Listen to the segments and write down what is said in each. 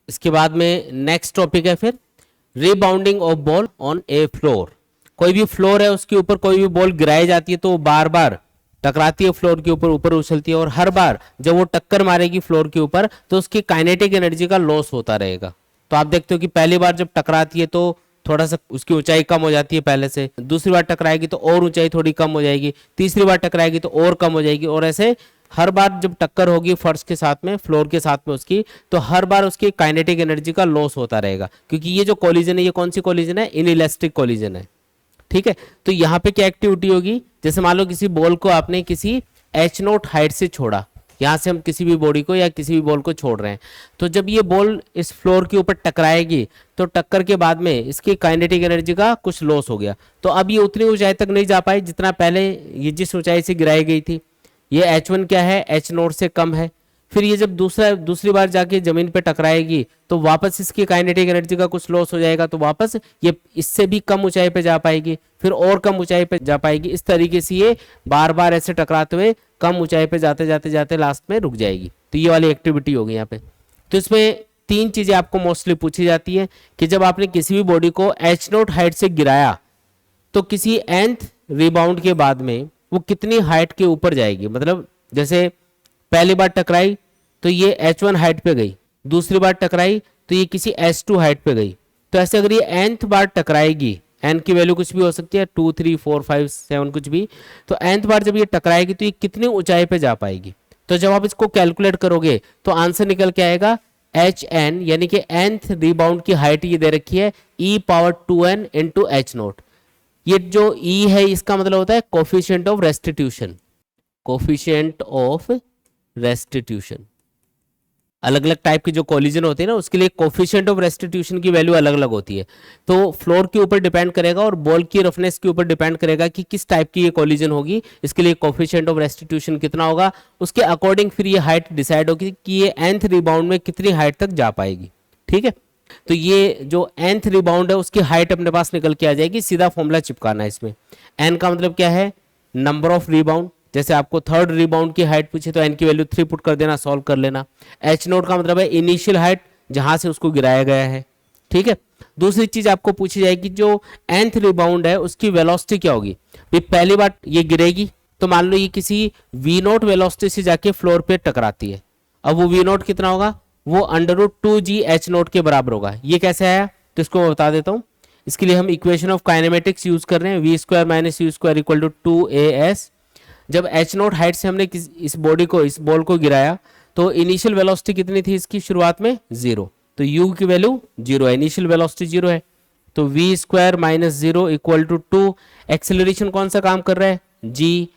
इसके बाद में नेक्स्ट टॉपिक है फिर rebounding of ball on a floor. कोई भी फ्लोर है उसके ऊपर कोई भी बॉल गिराई जाती है तो वो बार बार टकराती है फ्लोर के ऊपर, ऊपर उछलती है, और हर बार जब वो टक्कर मारेगी फ्लोर के ऊपर तो उसकी काइनेटिक एनर्जी का लॉस होता रहेगा। तो आप देखते हो कि पहली बार जब टकराती है तो थोड़ा सा उसकी ऊंचाई कम हो जाती है पहले से, दूसरी बार टकराएगी तो और ऊंचाई थोड़ी कम हो जाएगी, तीसरी बार टकराएगी तो और कम हो जाएगी, और ऐसे हर बार जब टक्कर होगी फर्श के साथ में, फ्लोर के साथ में उसकी, तो हर बार उसकी काइनेटिक एनर्जी का लॉस होता रहेगा, क्योंकि ये जो कोलिजन है ये कौन सी कोलिजन है, इनइलास्टिक कोलिजन है। ठीक है, तो यहाँ पे क्या एक्टिविटी होगी, जैसे मान लो किसी बॉल को आपने किसी एच नोट हाइट से छोड़ा, यहाँ से हम किसी भी बॉडी को या किसी भी बॉल को छोड़ रहे हैं, तो जब ये बॉल इस फ्लोर के ऊपर टकराएगी तो टक्कर के बाद में इसकी काइनेटिक एनर्जी का कुछ लॉस हो गया, तो अब ये उतनी ऊंचाई तक नहीं जा पाई जितना पहले ये जिस ऊंचाई से गिराई गई थी। ये H1 क्या है, एच नोट से कम है। फिर ये जब दूसरी बार जाके जमीन पे टकराएगी तो वापस इसकी काइनेटिक एनर्जी का कुछ लॉस हो जाएगा, तो वापस ये इससे भी कम ऊंचाई पे जा पाएगी, फिर और कम ऊंचाई पे जा पाएगी। इस तरीके से ये बार बार ऐसे टकराते हुए कम ऊंचाई पे जाते जाते जाते लास्ट में रुक जाएगी। तो ये वाली एक्टिविटी होगी यहाँ पे। तो इसमें तीन चीजें आपको मोस्टली पूछी जाती है कि जब आपने किसी भी बॉडी को एच नोट हाइट से गिराया तो किसी nth रिबाउंड के बाद में वो कितनी हाइट के ऊपर जाएगी। मतलब जैसे पहली बार टकराई तो ये H1 हाइट पे गई, दूसरी बार टकराई तो ये किसी H2 हाइट पे गई। तो ऐसे अगर ये nth बार टकराएगी, n की वैल्यू कुछ भी हो सकती है, 2 3 4 5 7 कुछ भी, तो nth बार जब ये टकराएगी तो ये कितनी ऊंचाई पे जा पाएगी। तो जब आप इसको कैलकुलेट करोगे तो आंसर निकल के आएगा HN, यानी कि nth रिबाउंड की हाइट ये दे रखी है e⁻2n इंटू एच नोट। ये जो E है इसका मतलब होता है coefficient of restitution. Coefficient of restitution, अलग अलग टाइप के जो कोलिजन होते हैं ना उसके लिए कोफिशिएंट ऑफ रेस्टिट्यूशन की वैल्यू अलग अलग होती है। तो फ्लोर के ऊपर डिपेंड करेगा और बॉल की रफनेस के ऊपर डिपेंड करेगा कि किस टाइप की ये कोलिजन होगी, इसके लिए कोफिशिएंट ऑफ रेस्टिट्यूशन कितना होगा, उसके अकॉर्डिंग फिर ये हाइट डिसाइड होगी कि ये nth रिबाउंड में कितनी हाइट तक जा पाएगी। ठीक है, तो ये जो nth रिबाउंड है उसकी हाइट अपने पास निकल के आ जाएगी, सीधा फॉर्मूला चिपकाना है इसमें। n का मतलब क्या है, नंबर ऑफ रिबाउंड। जैसे आपको थर्ड रिबाउंड की हाइट पूछे तो n की वैल्यू 3 पुट कर देना, सॉल्व कर लेना। एच नोट का मतलब है इनिशियल हाइट जहां से उसको गिराया गया है। ठीक है, दूसरी चीज आपको पूछी जाएगी जो nth रिबाउंड है उसकी वेलोसिटी क्या होगी। पहली बार ये गिरेगी तो मान लो ये किसी v नोट वेलोसिटी से जाके फ्लोर पे टकराती है। अब वो v नोट कितना होगा, वो √2g एच नोट के बराबर होगा। ये कैसे आया तो इसको मैं बता देता हूँ। इसके लिए हम इक्वेशन ऑफ काइनेमेटिक्स यूज कर रहे हैं, v square minus u square equal to 2as। जब एच नोट हाइट से हमने इस बॉडी को, इस बॉल को गिराया तो इनिशियल वेलोसिटी कितनी थी इसकी, शुरुआत में 0, तो u की वैल्यू 0 है, इनिशियल वेलोसिटी 0 है, तो v square minus 0 equal to 2। Acceleration कौन सा काम कर रहा है, g,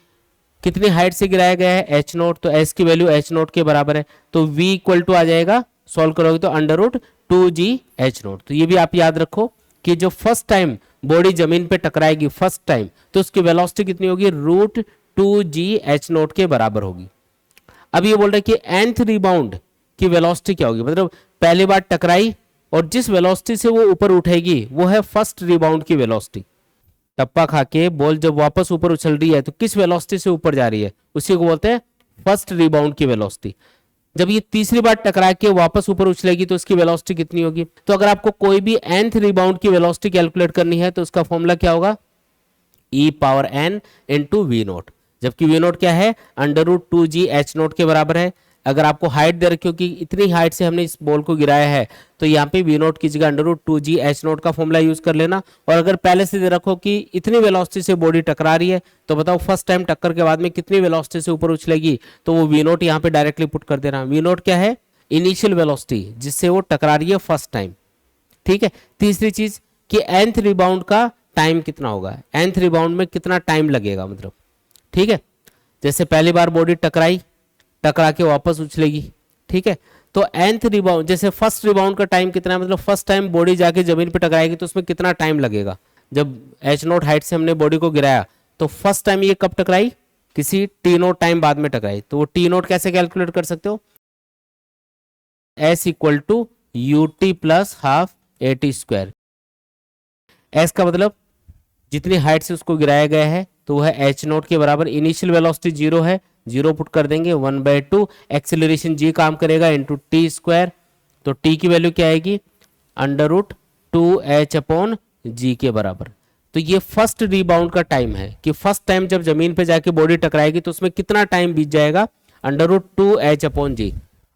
कितनी हाइट से गिराया गया है एच नोट, तो s की वैल्यू एच नोट के बराबर है, तो v इक्वल टू आ जाएगा, सॉल्व करोगे तो √2g एच नोट। तो ये भी आप याद रखो कि जो फर्स्ट टाइम बॉडी जमीन पे टकराएगी फर्स्ट टाइम तो उसकी वेलोसिटी कितनी होगी, √2g एच नोट के बराबर होगी। अब ये बोल रहे हैं कि nth रिबाउंड की वेलोसिटी क्या होगी, मतलब पहली बार टकराई और जिस वेलोसिटी से वो ऊपर उठेगी वो है फर्स्ट रिबाउंड की वेलोसिटी। टप्पा खा के बॉल जब वापस ऊपर उछल रही है तो किस वेलोसिटी से ऊपर जा रही है, उसी को बोलते हैं फर्स्ट रिबाउंड की वेलोसिटी। जब ये तीसरी बार टकरा के वापस ऊपर उछलेगी तो इसकी वेलोसिटी कितनी होगी। तो अगर आपको कोई भी nth रिबाउंड की वेलोसिटी कैलकुलेट करनी है तो उसका फॉर्मूला क्या होगा, e⁻n इंटू वी नोट, जबकि वी नोट क्या है, √2g एच नोट के बराबर है। अगर आपको हाइट दे रखी हो कि इतनी हाइट से हमने इस बॉल को गिराया है तो यहाँ पे वी नोट की जगह √2g एच नोट का फॉर्मूला यूज कर लेना। और अगर पहले से दे रखो कि इतनी वेलोसिटी से बॉडी टकरा रही है तो बताओ फर्स्ट टाइम टक्कर के बाद में कितनी वेलोसिटी से ऊपर उछलेगी, तो वो वी नोट यहाँ पे डायरेक्टली पुट कर देना। वी नोट क्या है, इनिशियल वेलोसिटी जिससे वो टकरा रही है फर्स्ट टाइम। ठीक है, तीसरी चीज कि nth रिबाउंड का टाइम कितना होगा, nth रिबाउंड में कितना टाइम लगेगा मतलब। ठीक है, जैसे पहली बार बॉडी टकराई, टकरा के वापस उछलेगी। ठीक है, तो nth रिबाउंड, जैसे फर्स्ट रिबाउंड का टाइम कितना है, मतलब फर्स्ट टाइम बॉडी जाके जमीन पे टकराएगी तो उसमें कितना टाइम लगेगा। जब एच नोट हाइट से हमने बॉडी को गिराया तो फर्स्ट टाइम ये कब टकराई, किसी टी नोट टाइम बाद में टकराई, तो वो टी नोट कैसे कैलकुलेट कर सकते हो, s equal to ut plus half at square. s का मतलब जितनी हाइट से उसको गिराया गया है तो वह एच नोट के बराबर, इनिशियल वेलोसिटी 0 है, 0 पुट कर देंगे, 1/2 एक्सेलरेशन g काम करेगा इंटू टी स्क्वायर, तो टी की वैल्यू क्या आएगी, √2h/g के बराबर। तो ये फर्स्ट रीबाउंड का टाइम है कि फर्स्ट टाइम जब जमीन पे जाके बॉडी टकराएगी तो उसमें कितना टाइम बीत जाएगा, √2h/g।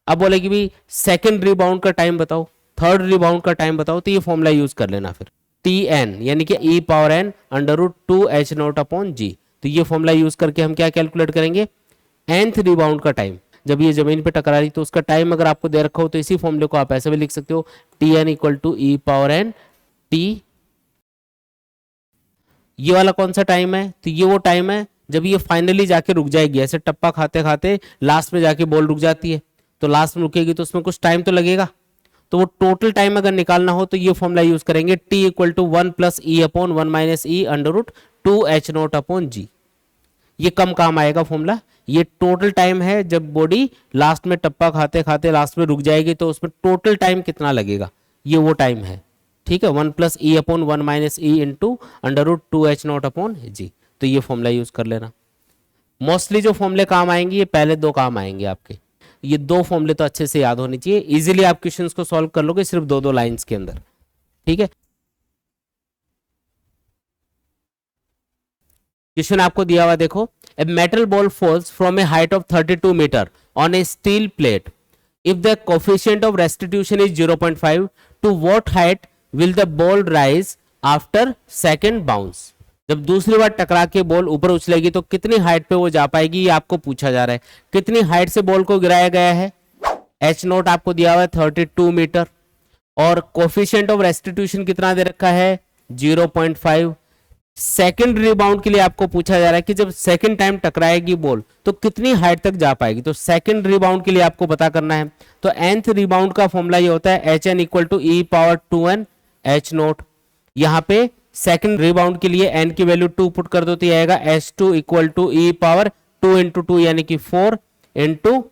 अब बोले कि भी सेकंड रीबाउंड का टाइम बताओ, थर्ड रीबाउंड का टाइम बताओ, तो ये फॉर्मूला यूज कर लेना फिर, tn यानी कि e⁻n √2h0/g। तो ये फॉर्मूला यूज करके हम क्या कैलकुलेट करेंगे, nth रिबाउंड का टाइम जब ये जमीन पे टकरा रही तो उसका टाइम अगर आपको दे रखा हो तो इसी फॉर्मूले को आप ऐसे भी लिख सकते हो, tn = e⁻n t। ये वाला कौन सा टाइम है, तो ये वो टाइम है जब ये फाइनली जाके रुक जाएगी, ऐसे टप्पा खाते खाते लास्ट में जाके बॉल रुक जाती है, तो लास्ट में रुकेगी तो उसमें कुछ टाइम तो लगेगा। तो वो टोटल टाइम अगर निकालना हो तो ये फॉर्मूला यूज करेंगे, t = 1 + e/1 - e √2h0/g। ये कम काम आएगा फॉर्मूला, ये टोटल टाइम है जब बॉडी लास्ट में टप्पा खाते खाते लास्ट में रुक जाएगी तो उसमें टोटल टाइम कितना लगेगा, ये वो टाइम है। ठीक है, 1 + e/1 - e √2h0/g। तो ये फॉर्मूला यूज कर लेना। मोस्टली जो फॉर्मूले काम आएंगे ये पहले दो काम आएंगे आपके, ये दो फॉर्मूले तो अच्छे से याद होने चाहिए, इजीली आप क्वेश्चंस को सॉल्व कर लोगे सिर्फ दो दो लाइंस के अंदर। ठीक है, क्वेश्चन आपको दिया हुआ देखो, a metal ball falls from a height of 32 metre on a steel plate, if the coefficient of restitution is 0.5, to what height will the ball rise after second bounce. जब दूसरी बार टकरा के बॉल ऊपर उछलेगी तो कितनी हाइट पे वो जा पाएगी, ये आपको पूछा जा रहा है। कितनी हाइट से बॉल को गिराया गया है, h0 आपको दिया हुआ है 32 मीटर, और कोफिशिएंट ऑफ रेस्टिट्यूशन कितना दे रखा है, 0.5। सेकंड रिबाउंड के लिए आपको पूछा जा रहा है कि जब सेकंड टाइम टकराएगी बॉल तो कितनी हाइट तक जा पाएगी, तो सेकंड रिबाउंड के लिए आपको पता करना है। तो nth रिबाउंड का फॉर्मूला ये होता है, hn = e⁻2n h0। यहाँ पे सेकंड रिबाउंड के लिए n की वैल्यू 2 पुट कर दो तो ये आएगा h2 = e⁻2 × 2 यानी कि 4 ×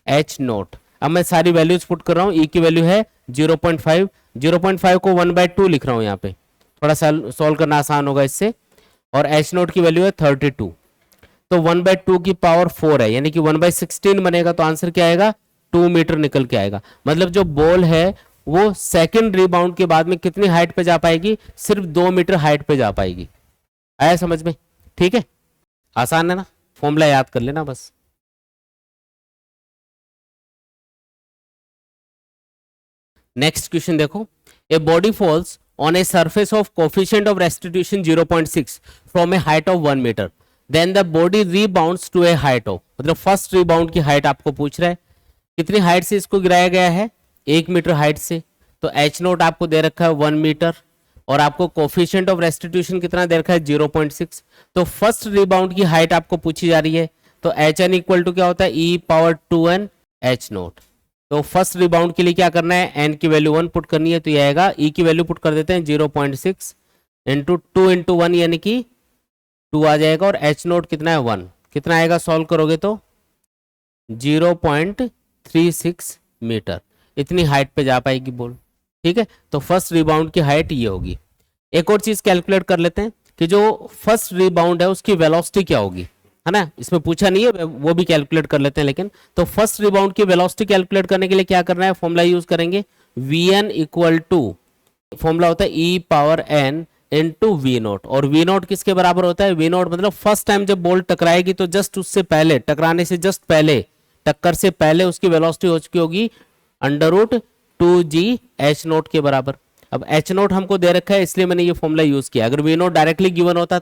h0। अब मैं सारी वैल्यूज पुट कर रहा हूं, e की वैल्यू है 0.5, 0.5 को 1/2 लिख रहा हूं यहाँ पे, थोड़ा सा सॉल्व करना आसान होगा इससे, और h0 की वैल्यू है 32, तो 1/2 की पावर 4 है यानी कि 1/16 बनेगा, तो आंसर क्या आएगा, 2 मीटर निकल के आएगा। मतलब जो बॉल है वो सेकंड रिबाउंड के बाद में कितनी हाइट पे जा पाएगी, सिर्फ 2 मीटर हाइट पे जा पाएगी। आया समझ में, ठीक है, आसान है ना, फॉर्मूला याद कर लेना बस। नेक्स्ट क्वेश्चन देखो, a body false on a surface of coefficient of restitution 0.6 from a height of 1 meter, then the body rebounds to a height of, मतलब फर्स्ट रिबाउंड की हाइट आपको पूछ रहा है, कितनी हाइट से इसको गिराया गया है, 1 मीटर हाइट से। तो h0 आपको दे रखा है 1 मीटर, और आपको कोफिशिएंट ऑफ रेस्टिट्यूशन कितना दे रखा है, 0.6। तो फर्स्ट रिबाउंड की हाइट आपको पूछी जा रही है, तो hn = क्या होता है, e⁻2n h0। तो फर्स्ट रिबाउंड के लिए क्या करना है, n की वैल्यू 1 पुट करनी है, तो ये आएगा, e की वैल्यू पुट कर देते हैं 0.6 × 2 × 1 यानी कि 2 आ जाएगा, और h0 कितना है 1, कितना आएगा सॉल्व करोगे तो 0.36 मीटर, इतनी हाइट पे जा पाएगी बॉल। ठीक है, तो फर्स्ट रिबाउंड की हाइट ये होगी। एक और चीज कैलकुलेट कर लेते हैं कि जो फर्स्ट रिबाउंड है उसकी वेलोसिटी क्या होगी, है ना, इसमें पूछा नहीं है, वो भी कैलकुलेट कर लेते हैं। लेकिन तो फर्स्ट रिबाउंड की वेलोसिटी कैलकुलेट करने के लिए क्या करना है, फॉर्मूला यूज करेंगे, vn = फॉर्मूला होता है e⁻n × v0, और v0 किसके बराबर होता है, v0 मतलब फर्स्ट टाइम जब बॉल टकराएगी तो जस्ट उससे पहले, टकराने से जस्ट पहले, टक्कर से पहले उसकी वेलोसिटी हो चुकी होगी √2g h0 के बराबर। अब h0 हमको दे रखा है इसलिए मैंने ये फॉर्मूला यूज किया, अगर v0 डायरेक्टली गिवन होता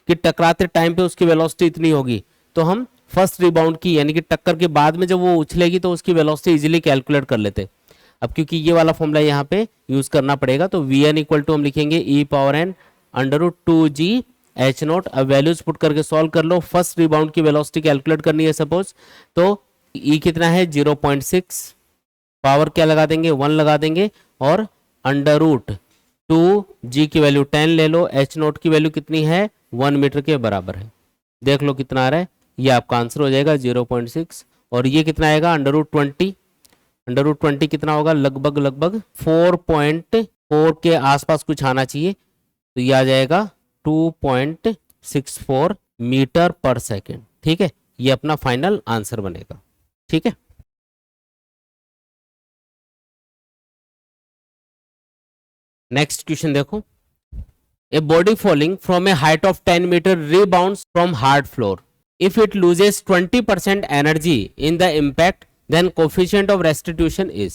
कि टकराते टाइम पे उसकी वेलोसिटी इतनी होगी तो हम फर्स्ट रिबाउंड की यानी कि टक्कर के बाद में जब वो उछलेगी तो उसकी वेलोसिटी इजीली कैलकुलेट कर लेते। अब क्योंकि ये वाला फॉर्मूला यहाँ पे यूज करना पड़ेगा, तो vn = हम लिखेंगे e⁻n √2g h0। अब वैल्यूज पुट करके सॉल्व कर लो, फर्स्ट रिबाउंड की वेलोसिटी कैलकुलेट करनी है सपोज, तो e कितना है 0.6, पावर क्या लगा देंगे 1 लगा देंगे, और √2g की वैल्यू 10 ले लो, h0 की वैल्यू कितनी है 1 मीटर के बराबर है, देख लो कितना आ रहा है, ये आपका आंसर हो जाएगा 0.6, और ये कितना आएगा √20, √20 कितना होगा, लगभग 4.4 के आसपास कुछ आना चाहिए, तो ये आ जाएगा 2.64 मीटर पर सेकेंड। ठीक है, ये अपना फाइनल आंसर बनेगा। ठीक है। नेक्स्ट क्वेश्चन देखो, a body falling from a height of 10 metre rebounds from hard floor, if it loses 20% energy in the impact then coefficient of restitution is।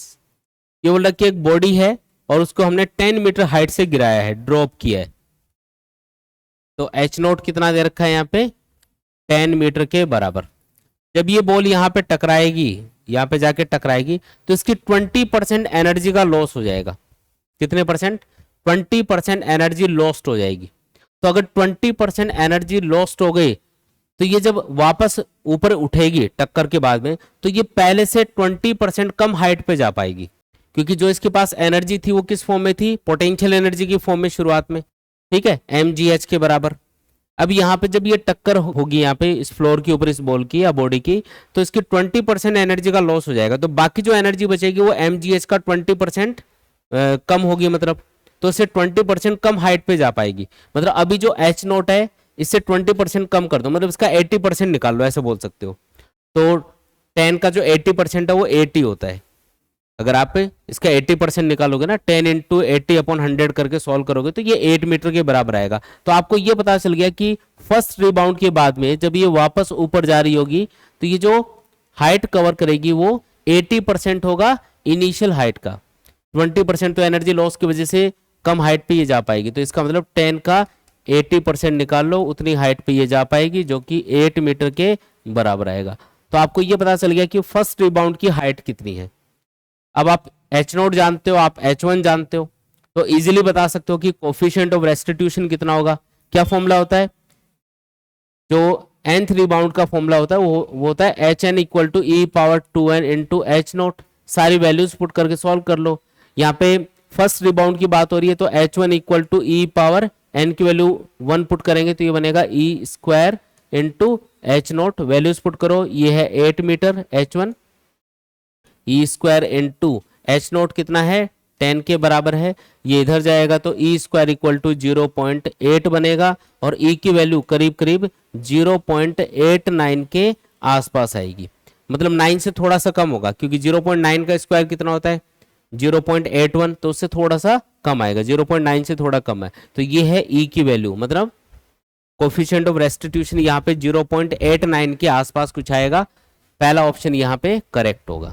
ये बोल रहा कि एक बॉडी है और उसको हमने 10 मीटर हाइट से गिराया है, ड्रॉप किया है, तो एच नोट कितना दे रखा है यहाँ पे 10 मीटर के बराबर। जब ये बॉल यहाँ पे टकराएगी, यहाँ पे जाके टकराएगी, तो इसकी 20% एनर्जी का लॉस हो जाएगा। कितने परसेंट? 20% एनर्जी लॉस्ट हो जाएगी। तो अगर 20% एनर्जी लॉस्ट हो गई तो ये जब वापस ऊपर उठेगी टक्कर के बाद में, तो ये पहले से 20% कम हाइट पे जा पाएगी, क्योंकि जो इसके पास एनर्जी थी वो किस फॉर्म में थी? पोटेंशियल एनर्जी की फॉर्म में शुरुआत में, ठीक है, mgh के बराबर। अब यहाँ पे जब ये टक्कर होगी यहाँ पे इस फ्लोर के ऊपर, इस बॉल की या बॉडी की, तो इसकी 20% एनर्जी का लॉस हो जाएगा। तो बाकी जो एनर्जी बचेगी वो mgh का 20% कम होगी, मतलब तो इससे 20% कम हाइट पे जा पाएगी। मतलब अभी जो एच नोट है इससे 20% कम कर दो, मतलब इसका 80% निकाल लो, ऐसे बोल सकते हो। तो 10 का जो 80% है वो 80 होता है। अगर आप इसका 80% निकालोगे ना, 10 इंटू 80/100 करके सॉल्व करोगे तो ये 8 मीटर के बराबर आएगा। तो आपको ये पता चल गया कि फर्स्ट रिबाउंड के बाद में जब ये वापस ऊपर जा रही होगी तो ये जो हाइट कवर करेगी वो 80% होगा इनिशियल हाइट का। 20% तो एनर्जी लॉस की वजह से कम हाइट पे ये जा पाएगी। तो इसका मतलब 10 का 80% निकाल लो, उतनी हाइट पे ये जा पाएगी, जो कि 8 मीटर के बराबर आएगा। तो आपको ये पता चल गया कि फर्स्ट रिबाउंड की हाइट कितनी है। अब आप एच नोट जानते हो, आप H1 जानते हो, तो इजीली बता सकते हो कि कोफिशिएंट ऑफ रेस्टिट्यूशन कितना होगा। क्या फॉर्मूला होता है? जो nth रिबाउंड का फॉर्मूला होता है वो होता है HN equal to e⁻2n into h nought. सारी वैल्यूज पुट करके सॉल्व कर लो। यहाँ पे फर्स्ट रिबाउंड की बात हो रही है तो H1 इक्वल टू e⁻n की वैल्यू 1 पुट करेंगे तो ये बनेगा e² into h note. Values put करो, ये है 8 metre H1, e² into h note कितना है 10 के बराबर है, ये इधर जाएगा तो e² इक्वल टू 0.8 बनेगा और e की वैल्यू करीब करीब 0.89 के आसपास आएगी। मतलब 9 से थोड़ा सा कम होगा, क्योंकि 0.9 का स्क्वायर कितना होता है 0.81, तो उससे थोड़ा सा कम आएगा, 0.9 से थोड़ा कम है। तो ये है e की वैल्यू, मतलब कोफिशिएंट ऑफ रेस्टिट्यूशन यहाँ पे 0.89 के आसपास कुछ आएगा। पहला ऑप्शन यहाँ पे करेक्ट होगा।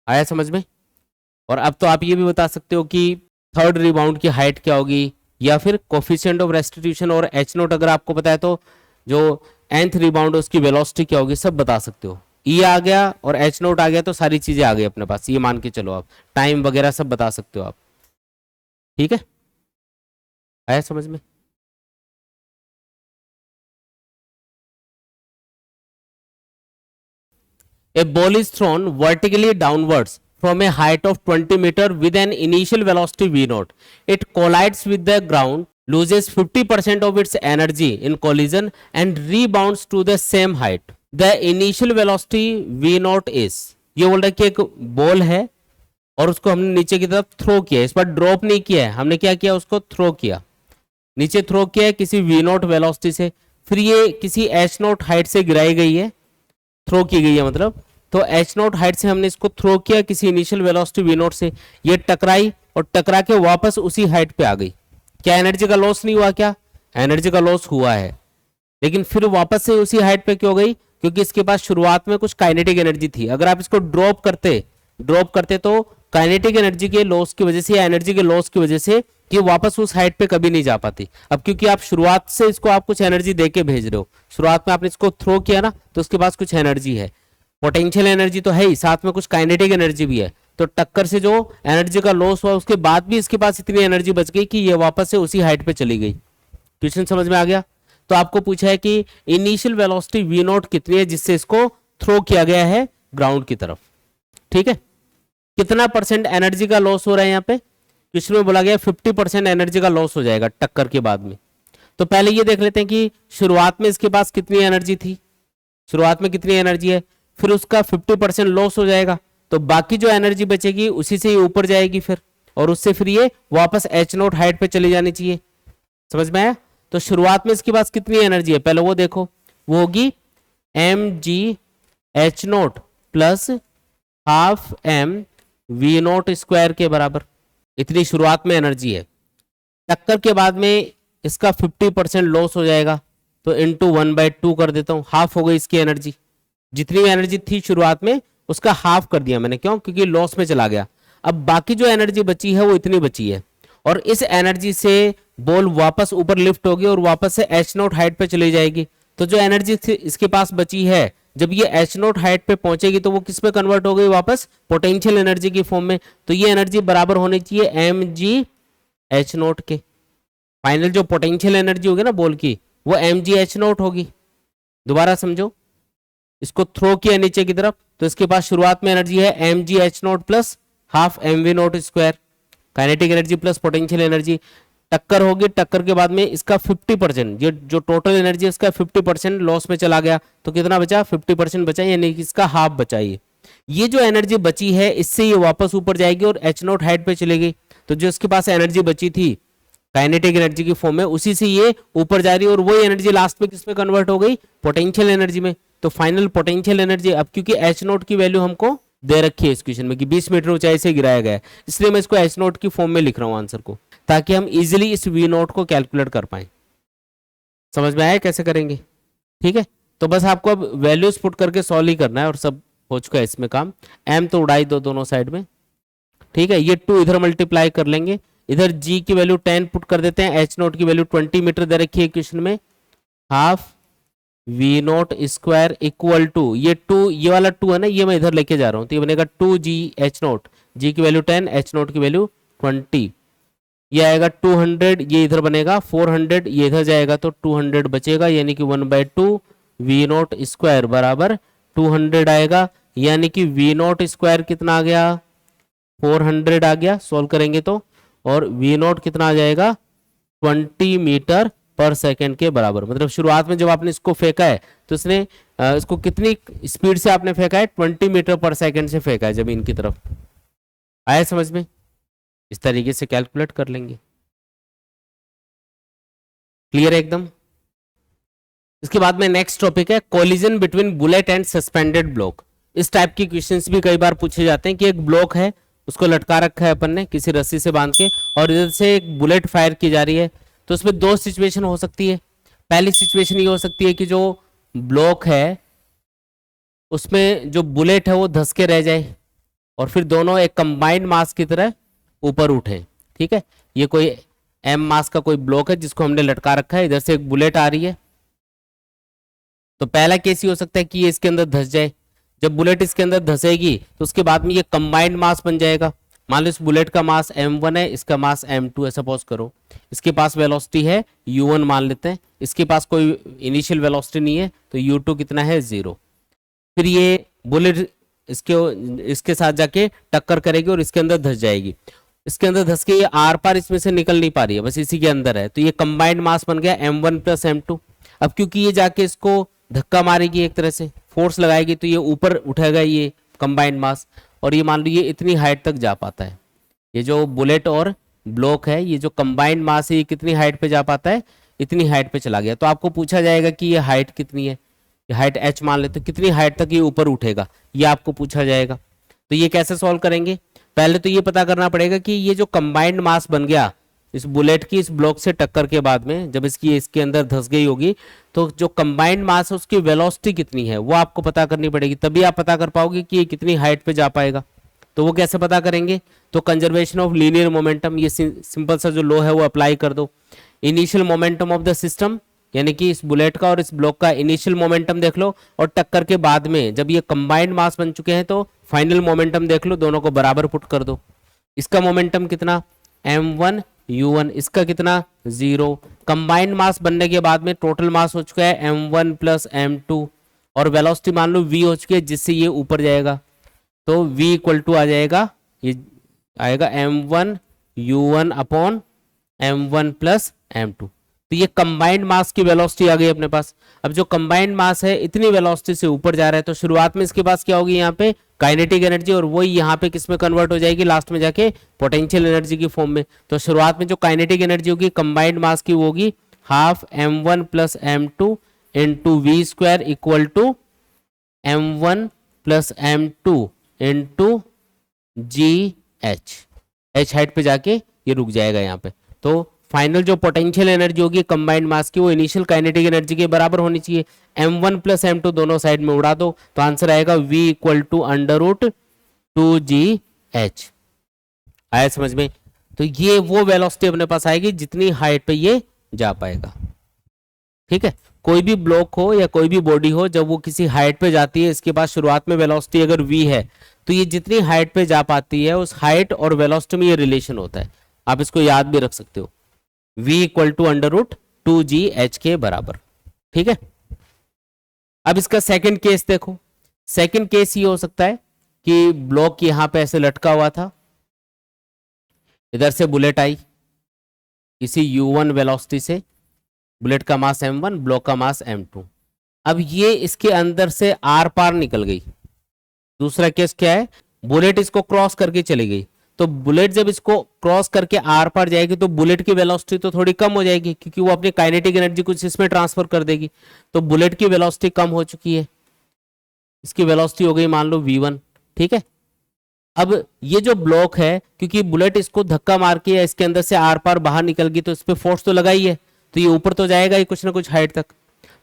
आया समझ में? और अब तो आप ये भी बता सकते हो कि थर्ड रिबाउंड की हाइट क्या होगी, या फिर कोफिशिएंट ऑफ रेस्टिट्यूशन और एच नोट अगर आपको पता है तो जो nth रिबाउंड है उसकी वेलोसिटी क्या होगी, सब बता सकते हो। ई आ गया और एच नोट आ गया तो सारी चीजें आ गई अपने पास, ये मान के चलो आप टाइम वगैरह सब बता सकते हो आप। ठीक है, आया समझ में? A ball is thrown vertically downwards from a height of 20 meter with an initial velocity v0. It collides with the ground, loses 50% of its energy in collision and rebounds to the same height. The initial velocity v0 is, ये बोल रहा है कि एक ball है और उसको हमने नीचे की तरफ थ्रो किया है, इस पर ड्रॉप नहीं किया है, हमने क्या किया उसको थ्रो किया, नीचे थ्रो किया है किसी v0 वेलोसिटी से, फिर ये किसी h0 हाइट से गिराई गई है, थ्रो की गई है मतलब, तो h0 हाइट से हमने इसको थ्रो किया किसी इनिशियल वेलोसिटी v0 से, ये टकराई और टकरा के वापस उसी हाइट पे आ गई। क्या एनर्जी का लॉस नहीं हुआ? क्या एनर्जी का लॉस हुआ है, लेकिन फिर वापस से उसी हाइट पे क्यों गई? क्योंकि इसके पास शुरुआत में कुछ काइनेटिक एनर्जी थी। अगर आप इसको ड्रॉप करते तो काइनेटिक एनर्जी के लॉस की वजह से या एनर्जी के लॉस की वजह से कि वापस उस हाइट पे कभी नहीं जा पाती। अब क्योंकि आप शुरुआत से इसको आप कुछ एनर्जी देके भेज रहे हो, शुरुआत में आपने इसको थ्रो किया ना तो उसके पास कुछ एनर्जी है, पोटेंशियल एनर्जी तो है ही, साथ में कुछ काइनेटिक एनर्जी भी है। तो टक्कर से जो एनर्जी का लॉस हुआ उसके बाद भी इसके पास इतनी एनर्जी बच गई कि ये वापस से उसी हाइट पे चली गई। क्वेश्चन समझ में आ गया? तो आपको पूछा है कि इनिशियल वेलोसिटी v0 कितनी है जिससे इसको थ्रो किया गया है ग्राउंड की तरफ। ठीक है, कितना परसेंट एनर्जी का लॉस हो रहा है यहाँ पे? क्वेश्चन में बोला गया 50% एनर्जी का लॉस हो जाएगा टक्कर के बाद में। तो पहले ये देख लेते हैं कि शुरुआत में इसके पास कितनी एनर्जी थी, शुरुआत में कितनी एनर्जी है, फिर उसका 50% लॉस हो जाएगा तो बाकी जो एनर्जी बचेगी उसी से ही ऊपर जाएगी फिर, और उससे फिर ये वापस h0 हाइट पे चली जानी चाहिए। समझ में आया? तो शुरुआत में इसके पास कितनी एनर्जी है पहले वो देखो, वो होगी mgh0 plus ½ m v0 square के बराबर। इतनी शुरुआत में एनर्जी है। टक्कर के बाद में इसका 50% लॉस हो जाएगा, तो इंटू 1/2 कर देता हूँ, हाफ हो गई इसकी एनर्जी। जितनी एनर्जी थी शुरुआत में उसका हाफ कर दिया मैंने, क्यों? क्योंकि लॉस में चला गया। अब बाकी जो एनर्जी बची है वो इतनी बची है, और इस एनर्जी से बॉल वापस ऊपर लिफ्ट होगी और वापस से h0 हाइट पे चली जाएगी। तो जो एनर्जी इसके पास बची है, जब ये h0 हाइट पे पहुंचेगी तो वो किस पे कन्वर्ट हो गई? वापस पोटेंशियल एनर्जी की फॉर्म में। तो ये एनर्जी बराबर होनी चाहिए mgh0 के। फाइनल जो पोटेंशियल एनर्जी होगी ना बॉल की, वो mgh0 होगी। दोबारा समझो, इसको थ्रो किया नीचे की तरफ, तो इसके पास शुरुआत में एनर्जी है mgh0 plus half mv0 square, kinetic energy plus potential energy. टक्कर होगी, टक्कर के बाद में इसका 50%, ये जो टोटल एनर्जी है इसका 50% लॉस में चला गया, तो कितना बचा? 50% बचा, यानी कि इसका हाफ बचा। ये जो एनर्जी बची है इससे ये वापस ऊपर जाएगी और h0 हाइट पे चलेगी। तो जो इसके पास एनर्जी बची थी काइनेटिक एनर्जी की फॉर्म में, उसी से ये ऊपर जा रही है, और वही एनर्जी लास्ट में किस में कन्वर्ट हो गई? पोटेंशियल एनर्जी में। तो फाइनल पोटेंशियल एनर्जी, अब क्योंकि h0 की वैल्यू हमको दे रखी है इस क्वेश्चन में कि 20 मीटर ऊंचाई से गिराया गया है, इसलिए मैं इसको h0 की फॉर्म में लिख रहा हूं आंसर को, ताकि हम इजीली इस v0 को कैलकुलेट कर पाए। समझ में आया कैसे करेंगे? ठीक है, तो बस आपको अब वैल्यूज पुट करके सॉल्व ही करना है और सब हो चुका है इसमें काम। m तो उड़ाई दो दोनों साइड में, ठीक है। ये 2 इधर मल्टीप्लाई कर लेंगे, इधर g की वैल्यू 10 पुट कर देते हैं, h0 की वैल्यू 20 मीटर दे रखी है क्वेश्चन में। Half v0 square equal to, ये 2, ये वाला 2 है ना, ये मैं इधर लेके जा रहा हूं, तो ये बनेगा 2gh0, g की वैल्यू 10, h0 की वैल्यू 20, ये आएगा 200, ये इधर बनेगा 400, ये इधर जाएगा तो 200 बचेगा, यानी कि 1/2 v0 स्क्वायर बराबर 200 आएगा, यानी कि v0 स्क्वायर कितना आ गया? 400 आ गया सॉल्व करेंगे तो, और v0 कितना आ जाएगा? 20 मीटर पर सेकंड के बराबर। मतलब शुरुआत में जब आपने इसको फेंका है तो इसने इसको कितनी स्पीड से आपने फेंका है? 20 मीटर पर सेकंड से फेंका है जमीन की तरफ। आया समझ में? इस तरीके से कैलकुलेट कर लेंगे। क्लियर है एकदम? इसके बाद में नेक्स्ट टॉपिक है collision between bullet and suspended block. इस टाइप की क्वेश्चंस भी कई बार पूछे जाते हैं कि एक ब्लॉक है, उसको लटका रखा है अपन ने किसी रस्सी से बांध के, और इधर से एक बुलेट फायर की जा रही है। तो उसमें दो सिचुएशन हो सकती है। पहली सिचुएशन ये हो सकती है कि जो ब्लॉक है उसमें जो बुलेट है वो धंस के रह जाए और फिर दोनों एक कंबाइंड मास की तरह ऊपर उठे। ठीक है, ये कोई m मास का कोई ब्लॉक है जिसको हमने लटका रखा है, इधर से एक बुलेट आ रही है। तो पहला केस ये हो सकता है कि ये इसके अंदर धंस जाए। जब बुलेट इसके अंदर धंसेगी तो उसके बाद में ये कंबाइंड मास बन जाएगा। मान लो इस बुलेट का मास m1 है, इसका मास m2 है सपोज करो। इसके पास वेलोसिटी है u1 मान लेते हैं, इसके पास कोई इनिशियल वेलोसिटी नहीं है, तो u2 कितना है? 0। फिर ये बुलेट इसके साथ जाके टक्कर करेगी और इसके अंदर धंस जाएगी। इसके अंदर धंस के ये आर पार इसमें से निकल नहीं पा रही है, बस इसी के अंदर है, तो ये कंबाइंड मास बन गया m1 प्लस m2। अब क्योंकि ये जाके इसको धक्का मारेगी, एक तरह से फोर्स लगाएगी, तो ये ऊपर उठेगा ये कंबाइंड मास, और ये मान लो ये इतनी हाइट तक जा पाता है। ये जो बुलेट और ब्लॉक है, ये जो कंबाइंड मास है, ये कितनी हाइट पे जा पाता है? इतनी हाइट पे चला गया। तो आपको पूछा जाएगा कि ये हाइट कितनी है, ये हाइट h मान लेते, कितनी हाइट तक ये ऊपर उठेगा, ये आपको पूछा जाएगा। तो ये कैसे सॉल्व करेंगे? पहले तो ये पता करना पड़ेगा कि ये जो कंबाइंड मास बन गया इस बुलेट की इस ब्लॉक से टक्कर के बाद में, जब इसके अंदर धंस गई होगी, तो जो कंबाइंड मास है उसकी वेलोसिटी कितनी है वो आपको पता करनी पड़ेगी, तभी आप पता कर पाओगे कि ये कितनी हाइट पे जा पाएगा। तो वो कैसे पता करेंगे? तो कंजर्वेशन ऑफ लीनियर मोमेंटम, ये सिंपल सा जो लॉ है वो अप्लाई कर दो। Initial momentum of the system, यानी कि इस बुलेट का और इस ब्लॉक का इनिशियल मोमेंटम देख लो, और टक्कर के बाद में जब ये कंबाइंड मास बन चुके हैं तो फाइनल मोमेंटम देख लो, दोनों को बराबर पुट कर दो। इसका मोमेंटम कितना? m1 u1, इसका कितना? 0। कंबाइंड मास बनने के बाद में टोटल मास हो चुका है m1 प्लस m2, और वेलोसिटी मान लो v हो चुकी है जिससे ये ऊपर जाएगा, तो v इक्वल टू आ जाएगा, ये आएगा m1 u1 upon m1 plus m2। तो ये कंबाइंड मास की वेलोसिटी आ गई अपने पास। अब जो कंबाइंड मास है इतनी वेलोसिटी से ऊपर जा रहा है, तो शुरुआत में इसके पास क्या होगी? यहाँ पे काइनेटिक एनर्जी, और वही यहाँ पे किस में कन्वर्ट हो जाएगी? लास्ट में जाके पोटेंशियल एनर्जी की फॉर्म में। तो शुरुआत में जो काइनेटिक एनर्जी होगी कंबाइंड मास की, वो होगी half m1 plus m2 into v square equal to m1 plus m2 into GH। h height पे जाके ये रुक जाएगा यहाँ पे। तो फाइनल जो पोटेंशियल एनर्जी होगी कंबाइंड मास की वो इनिशियल काइनेटिक एनर्जी के बराबर होनी चाहिए। m1 प्लस m2 दोनों साइड में उड़ा दो तो आंसर आएगा v equal to under root 2gh। आया समझ में? तो ये वो वेलोसिटी अपने पास आएगी जितनी हाइट पे ये जा पाएगा। ठीक है, कोई भी ब्लॉक हो या कोई भी बॉडी हो, जब वो किसी हाइट पे जाती है, इसके पास शुरुआत में वेलोसिटी अगर v है तो ये जितनी हाइट पे जा पाती है उस हाइट और वेलोसिटी में ये रिलेशन होता है। आप इसको याद भी रख सकते हो, v equal to under root 2gh के बराबर। ठीक है, अब इसका सेकंड केस देखो। सेकंड केस ये हो सकता है कि ब्लॉक यहां पे ऐसे लटका हुआ था, इधर से बुलेट आई किसी u1 वेलोसिटी से, बुलेट का मास m1, ब्लॉक का मास m2। अब ये इसके अंदर से आर पार निकल गई। दूसरा केस क्या है, बुलेट इसको क्रॉस करके चली गई। तो बुलेट जब इसको क्रॉस करके आर पार जाएगी तो बुलेट की वेलोसिटी तो थोड़ी कम हो जाएगी, क्योंकि वो अपनी काइनेटिक एनर्जी कुछ इसमें ट्रांसफर कर देगी। तो बुलेट की वेलोसिटी कम हो चुकी है, इसकी वेलोसिटी हो गई मान लो v1। ठीक है, अब ये जो ब्लॉक है, क्योंकि बुलेट इसको धक्का मार के या इसके अंदर से आर पार बाहर निकल गई तो इस पर फोर्स तो लगाई है, तो ये ऊपर तो जाएगा ही कुछ ना कुछ हाइट तक।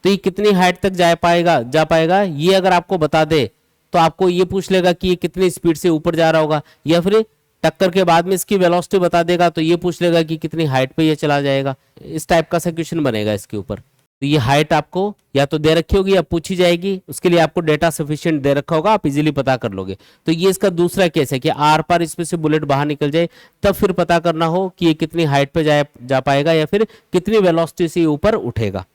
तो ये कितनी हाइट तक जा पाएगा ये अगर आपको बता दे तो आपको ये पूछ लेगा कि ये कितनी स्पीड से ऊपर जा रहा होगा, या फिर टक्कर के बाद में इसकी वेलोसिटी बता देगा तो ये पूछ लेगा कि कितनी हाइट पे ये चला जाएगा। इस टाइप का सा क्वेश्चन बनेगा इसके ऊपर। तो ये हाइट आपको या तो दे रखी होगी या पूछी जाएगी, उसके लिए आपको डेटा सफिशिएंट दे रखा होगा, आप इजीली पता कर लोगे। तो ये इसका दूसरा केस है कि आर पार इसमें से बुलेट बाहर निकल जाए, तब फिर पता करना हो कि ये कितनी हाइट पे जा पाएगा या फिर कितनी वेलोसिटी से ऊपर उठेगा।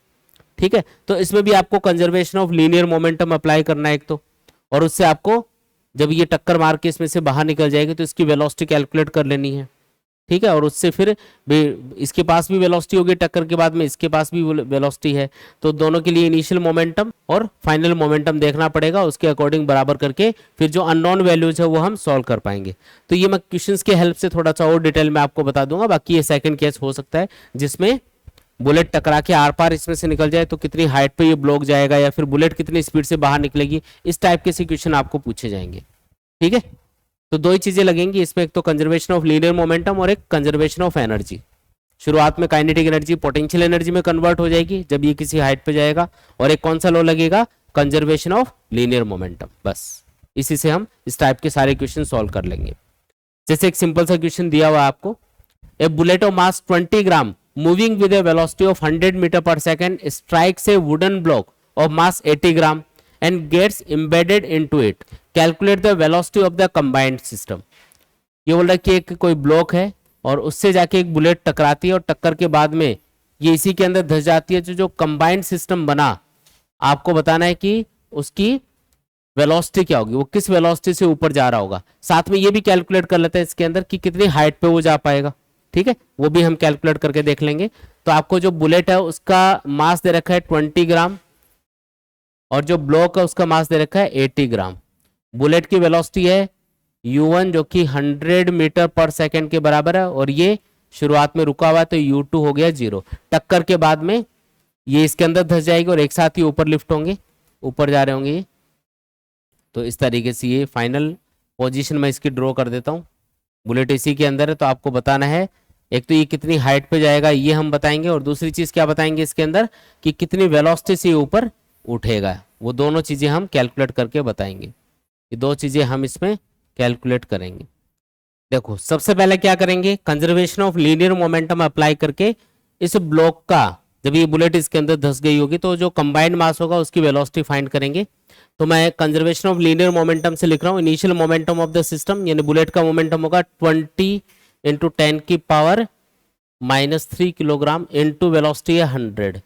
ठीक है, तो इसमें भी आपको conservation of linear momentum apply करना है एक तो, और उससे आपको जब ये टक्कर मार के इसमें से बाहर निकल जाएगी तो इसकी वेलोसिटी कैलकुलेट कर लेनी है। ठीक है, और उससे फिर इसके पास भी वेलोसिटी होगी टक्कर के बाद में, इसके पास भी वेलोसिटी है, तो दोनों के लिए इनिशियल मोमेंटम और फाइनल मोमेंटम देखना पड़ेगा, उसके अकॉर्डिंग बराबर करके फिर जो अननोन वैल्यूज है वो हम सॉल्व कर पाएंगे। तो ये मैं क्वेश्चंस के हेल्प से थोड़ा सा और डिटेल में आपको बता दूंगा। बाकी ये सेकंड केस हो सकता है जिसमें बुलेट टकरा के आर पार इसमें से निकल जाए तो कितनी हाइट पे ये ब्लॉक जाएगा, या फिर बुलेट कितनी स्पीड से बाहर निकलेगी, इस टाइप के क्वेश्चन आपको पूछे जाएंगे। ठीक है, तो दो ही चीजें लगेंगी इसमें, एक तो कंजर्वेशन ऑफ लीनियर मोमेंटम और एक कंजर्वेशन ऑफ एनर्जी। शुरुआत में काइनेटिक एनर्जी पोटेंशियल एनर्जी में कन्वर्ट हो जाएगी जब ये किसी हाइट पे जाएगा, और एक कौन सा लॉ लगेगा, कंजर्वेशन ऑफ लीनियर मोमेंटम। बस इसी से हम इस टाइप के सारे क्वेश्चन सॉल्व कर लेंगे। जैसे एक सिंपल सा क्वेश्चन दिया हुआ आपको, a bullet of mass 20 gram moving with a velocity of 100 meter per second strikes a wooden block of mass 80 gram and gets embedded into it. Calculate the velocity of the combined system. ये बोल रहा है कि एक कोई block है और उससे जाके एक बुलेट टकराती है और टक्कर के बाद में ये इसी के अंदर धस जाती है। जो कंबाइंड सिस्टम बना, आपको बताना है कि उसकी वेलोसिटी क्या होगी, वो किस वेलोसिटी से ऊपर जा रहा होगा। साथ में ये भी कैलकुलेट कर लेते हैं इसके अंदर कि कितनी हाइट पे वो जा पाएगा। ठीक है, वो भी हम कैलकुलेट करके देख लेंगे। तो आपको जो बुलेट है उसका मास दे रखा है 20 ग्राम और जो ब्लॉक है उसका मास दे रखा है 80 ग्राम। बुलेट की वेलोसिटी है u1 जो कि 100 मीटर पर सेकंड के बराबर है, और ये शुरुआत में रुका हुआ है तो u2 हो गया 0। टक्कर के बाद में ये इसके अंदर धस जाएगी और एक साथ ही ऊपर लिफ्ट होंगे, ऊपर जा रहे होंगे ये। तो इस तरीके से ये फाइनल पोजीशन में इसकी ड्रॉ कर देता हूँ। बुलेट इसी के अंदर है, तो आपको बताना है एक तो ये कितनी हाइट पे जाएगा ये हम बताएंगे, और दूसरी चीज क्या बताएंगे इसके अंदर कि कितनी वेलोसिटी से ऊपर उठेगा। वो दोनों चीजें हम कैलकुलेट करके बताएंगे। ये दो चीजें हम इसमें कैलकुलेट करेंगे। देखो सबसे पहले क्या करेंगे, conservation of linear momentum apply करके इस ब्लॉक का, जब ये बुलेट इसके अंदर धस गई होगी तो जो कंबाइंड मास होगा उसकी वेलोसिटी फाइंड करेंगे। तो मैं कंजर्वेशन ऑफ लीनियर मोमेंटम से लिख रहा हूँ, initial momentum of the system यानी बुलेट का मोमेंटम होगा 20 इंटू 10 की पावर -3 किलोग्राम इंटू वेलोसिटी है 100,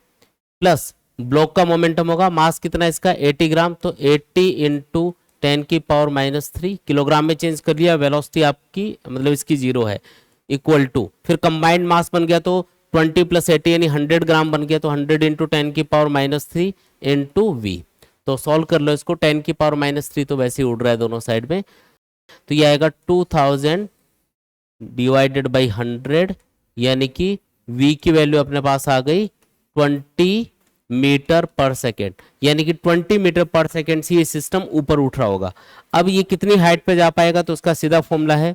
प्लस ब्लॉक का मोमेंटम होगा, मास कितना इसका 80 ग्राम, तो 80 इंटू 10 की पावर -3 किलोग्राम में चेंज कर लिया, वेलोसिटी आपकी मतलब इसकी 0 है, इक्वल टू फिर कंबाइंड मास बन गया तो 20 प्लस 80 यानी 100 ग्राम बन गया, तो 100 इंटू 10 की पावर -3 इंटू वी। तो सॉल्व कर लो इसको, 10 की पावर -3 तो वैसे ही उड़ रहा है दोनों साइड में, तो ये आएगा 2000 डिवाइडेड बाई 100, यानी कि v की वैल्यू अपने पास आ गई 20 मीटर पर सेकेंड, यानी कि 20 मीटर पर सेकेंड से ये सिस्टम ऊपर उठ रहा होगा। अब ये कितनी हाइट पे जा पाएगा, तो उसका सीधा फॉर्मूला है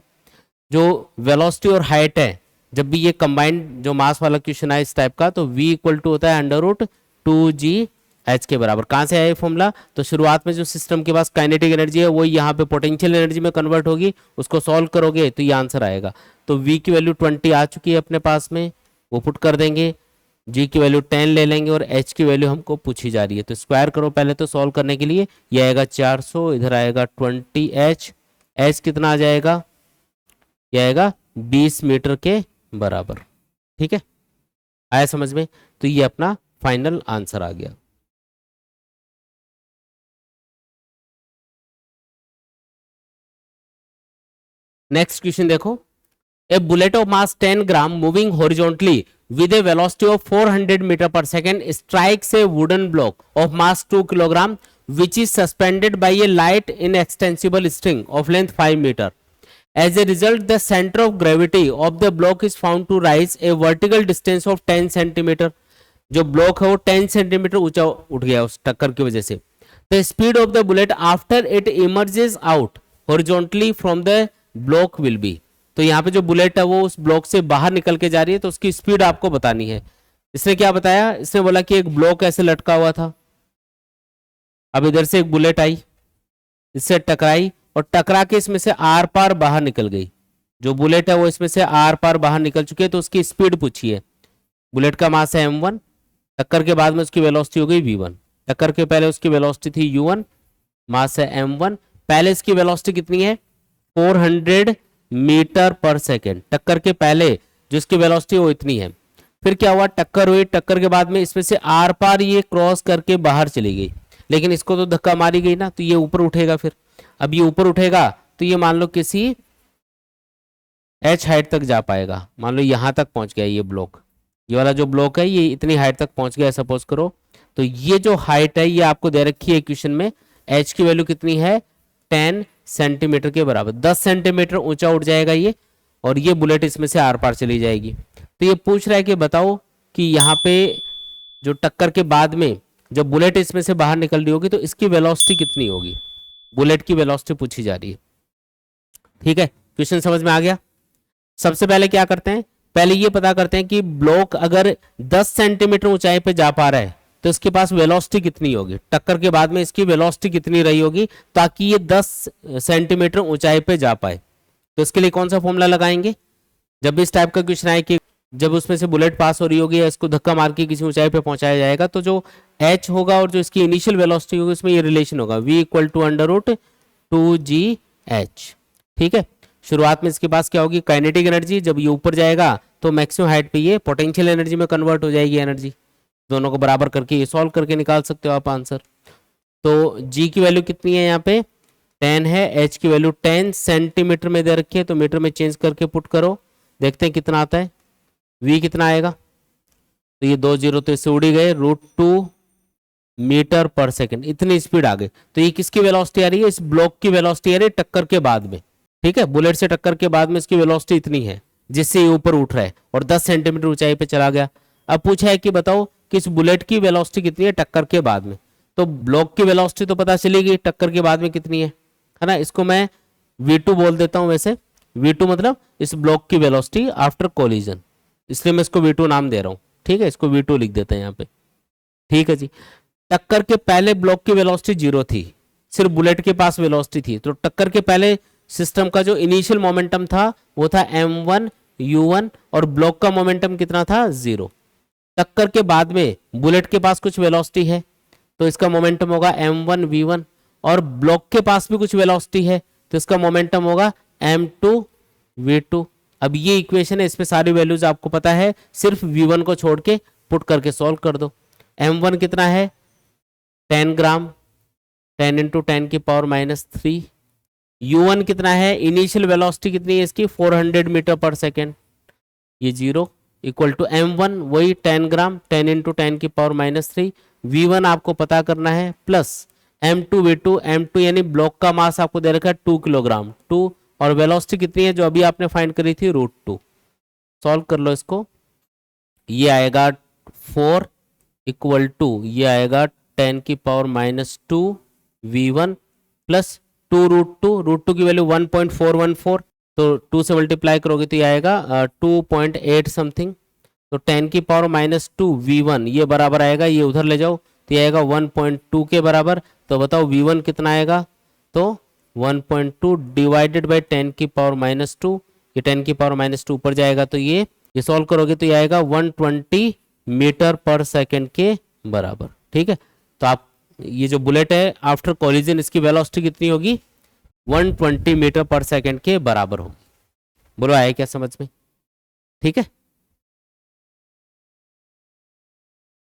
जो वेलोसिटी और हाइट है, जब भी ये कंबाइंड जो मास वाला क्वेश्चन है इस टाइप का, तो v इक्वल टू होता है √2gh के बराबर। कहाँ से आया ये फॉर्मूला? तो शुरुआत में जो सिस्टम के पास काइनेटिक एनर्जी है वो यहाँ पे पोटेंशियल एनर्जी में कन्वर्ट होगी, उसको सॉल्व करोगे तो ये आंसर आएगा। तो v की वैल्यू 20 आ चुकी है अपने पास में, वो पुट कर देंगे, g की वैल्यू 10 ले लेंगे और h की वैल्यू हमको पूछी जा रही है, तो स्क्वायर करो पहले तो सॉल्व करने के लिए। ये आएगा 400, इधर आएगा 20h, h कितना आ जाएगा? ये आएगा 20 मीटर के बराबर। ठीक है, आया समझ में? तो ये अपना फाइनल आंसर आ गया। नेक्स्ट क्वेश्चन देखो, a bullet of mass 10 gram moving horizontally with a velocity of 400 meter per second strikes a wooden block of mass 2 kilogram which is suspended by a light inextensible string of length 5 meter. As a result, the center of gravity of the block is found to rise a vertical distance of 10 centimeter. जो block है वो 10 centimetre ऊंचा उठ गया उस टक्कर की वजह से। The speed of the bullet after it emerges out horizontally from the block will be. तो यहाँ पे जो बुलेट है वो उस ब्लॉक से बाहर निकल के जा रही है, तो उसकी स्पीड आपको बतानी है। इसने क्या बताया? इसने बोला कि एक ब्लॉक ऐसे लटका हुआ था, अब इधर से एक बुलेट आई, इससे टकराई और टकरा के इसमें से आर पार बाहर निकल गई। जो बुलेट है वो इसमें से आर पार बाहर निकल चुकी है, तो उसकी स्पीड पूछी है। बुलेट का मास है m1, टक्कर के बाद में उसकी वेलोसिटी हो गई v1, टक्कर के पहले उसकी वेलोसिटी थी u1, मास है m1, पहले इसकी वेलोसिटी कितनी है? 400 मीटर पर सेकेंड, टक्कर के पहले जो इसकी वेलोसिटी वो इतनी है। फिर क्या हुआ? टक्कर हुई, टक्कर के बाद में इसमें से आर पार ये क्रॉस करके बाहर चली गई, लेकिन इसको तो धक्का मारी गई ना, तो ये ऊपर उठेगा। फिर अब ये ऊपर उठेगा तो ये मान लो किसी h हाइट तक जा पाएगा, मान लो यहां तक पहुंच गया ये ब्लॉक, ये वाला जो ब्लॉक है ये इतनी हाइट तक पहुंच गया सपोज करो। तो ये जो हाइट है ये आपको दे रखी है इक्वेशन में, h की वैल्यू कितनी है? 10 सेंटीमीटर के बराबर, 10 सेंटीमीटर ऊंचा उठ जाएगा ये, और ये बुलेट इसमें से आर पार चली जाएगी। तो ये पूछ रहा है कि बताओ कि यहाँ पे जो टक्कर के बाद में जब बुलेट इसमें से बाहर निकल रही होगी तो इसकी वेलोसिटी कितनी होगी? बुलेट की वेलोसिटी पूछी जा रही है। ठीक है, क्वेश्चन समझ में आ गया? सबसे पहले क्या करते हैं, पहले ये पता करते हैं कि ब्लॉक अगर 10 सेंटीमीटर ऊंचाई पे जा पा रहा है तो इसके पास वेलोसिटी कितनी होगी, टक्कर के बाद में इसकी वेलोसिटी कितनी रही होगी ताकि ये 10 सेंटीमीटर ऊंचाई पे जा पाए। तो इसके लिए कौन सा फॉर्मूला लगाएंगे? जब भी इस टाइप का क्वेश्चन आए कि जब उसमें से बुलेट पास हो रही होगी या इसको धक्का मार के किसी ऊंचाई पे पहुंचाया जाएगा, तो जो h होगा और जो इसकी इनिशियल वेलोसिटी होगी उसमें ये रिलेशन होगा, v इक्वल टू √2gh। ठीक है, शुरुआत में इसके पास क्या होगी? Kinetic energy. जब ये ऊपर जाएगा तो मैक्सिमम हाइट पे ये पोटेंशियल एनर्जी में कन्वर्ट हो जाएगी एनर्जी। दोनों को बराबर करके ये सॉल्व करके निकाल सकते हो आप आंसर। तो g की वैल्यू कितनी है? यहाँ पे 10 है, h की वैल्यू 10 सेंटीमीटर में दे रखी है, तो मीटर में चेंज करके पुट करो, देखते हैं कितना आता है। v कितना आएगा? तो ये 2 जीरो तो इससे उड़ी गए, √2 मीटर पर सेकेंड, इतनी स्पीड आ गई। तो ये किसकी वेलोसिटी आ रही है? इस ब्लॉक की वेलोसिटी आ रही है टक्कर के बाद में। ठीक है, बुलेट से टक्कर के बाद में इसकी वेलोसिटी इतनी है जिससे ये ऊपर उठ रहा है और 10 सेंटीमीटर ऊंचाई पे चला गया। अब पूछा है कि बताओ कि इस बुलेट की वेलोसिटी कितनी है टक्कर के बाद में। तो ब्लॉक की वेलोसिटी तो पता चलेगी, टक्कर के बाद में कितनी है ना। इसको मैं v2 बोल देता हूं। वैसे v2 मतलब इस ब्लॉक की वेलोसिटी आफ्टर कोलिजन, इसलिए मैं इसको v2 नाम दे रहा हूं। ठीक है, इसको v2 लिख देते हैं यहाँ पे। ठीक है जी, टक्कर के पहले ब्लॉक की वेलोसिटी 0 थी, सिर्फ बुलेट के पास वेलोसिटी थी। तो टक्कर के पहले सिस्टम का जो इनिशियल मोमेंटम था वो था m1 u1 और ब्लॉक का मोमेंटम कितना था? 0। टक्कर के बाद में बुलेट के पास कुछ वेलोसिटी है तो इसका मोमेंटम होगा m1 v1, और ब्लॉक के पास भी कुछ वेलोसिटी है तो इसका मोमेंटम होगा m2 v2। अब ये इक्वेशन है, इसमें सारी वैल्यूज आपको पता है, सिर्फ v1 को छोड़ के पुट करके सॉल्व कर दो। m1 कितना है? 10 ग्राम, 10 इंटू 10 की पावर -3। u1 कितना है? इनिशियल वेलोसिटी कितनी है इसकी? 400 मीटर पर सेकेंड, ये 0 इक्वल टू m1 वही 10 ग्राम, 10 इंटू 10 की पावर -3। v1 आपको पता करना है प्लस m2 v2, m2 यानी ब्लॉक का मास आपको दे रखा है 2 किलोग्राम 2, और वेलोसिटी कितनी है जो अभी आपने फाइंड करी थी? √2। सॉल्व कर लो इसको, ये आएगा 4 इक्वल टू ये आएगा 10 की पावर -2 v1 प्लस 2 √2, √2 की वैल्यू 1.414, तो 2 से मल्टीप्लाई करोगे तो ये आएगा 2.8 समथिंग। तो 10⁻⁻2 V1 ये बराबर आएगा, ये उधर ले जाओ तो ये आएगा 1.2 के बराबर। तो बताओ V1 कितना आएगा, तो 1.2 डिवाइडेड बाई 10⁻⁻2, ये 10⁻⁻2 ऊपर जाएगा तो ये सॉल्व करोगे तो ये आएगा 120 मीटर पर सेकंड के बराबर। ठीक है, तो आप ये जो बुलेट है आफ्टर कोलिजन इसकी वेलोसिटी कितनी होगी, 120 मीटर पर सेकंड के बराबर होगी। बोलो आया क्या समझ में? ठीक है।